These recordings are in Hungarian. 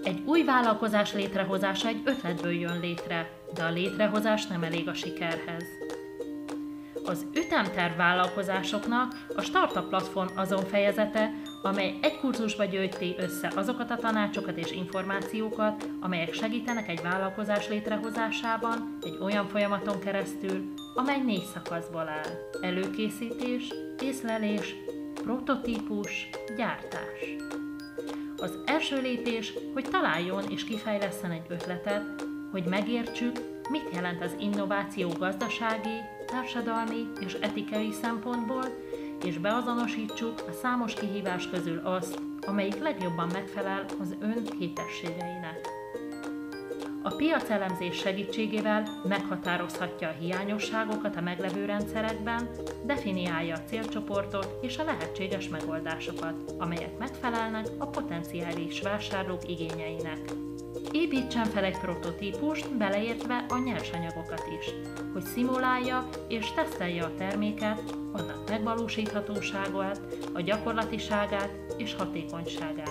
Egy új vállalkozás létrehozása egy ötletből jön létre, de a létrehozás nem elég a sikerhez. Az ütemterv vállalkozásoknak a Startup Platform azon fejezete, amely egy kurzusba gyűjti össze azokat a tanácsokat és információkat, amelyek segítenek egy vállalkozás létrehozásában egy olyan folyamaton keresztül, amely 4 szakaszból áll: előkészítés, észlelés, prototípus, gyártás. Az első lépés, hogy találjon és kifejlesszen egy ötletet, hogy megértsük, mit jelent az innováció gazdasági, társadalmi és etikai szempontból, és beazonosítsuk a számos kihívás közül azt, amelyik legjobban megfelel az ön képességeinek. A piacelemzés segítségével meghatározhatja a hiányosságokat a meglevő rendszerekben, definiálja a célcsoportot és a lehetséges megoldásokat, amelyek megfelelnek a potenciális vásárlók igényeinek. Építsen fel egy prototípust, beleértve a nyersanyagokat is, hogy szimulálja és tesztelje a terméket, annak megvalósíthatóságát, a gyakorlatiságát és hatékonyságát.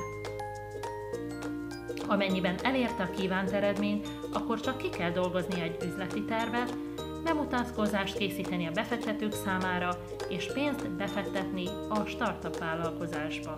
Amennyiben elérte a kívánt eredményt, akkor csak ki kell dolgozni egy üzleti tervet, bemutatkozást készíteni a befektetők számára, és pénzt befektetni a startup vállalkozásba.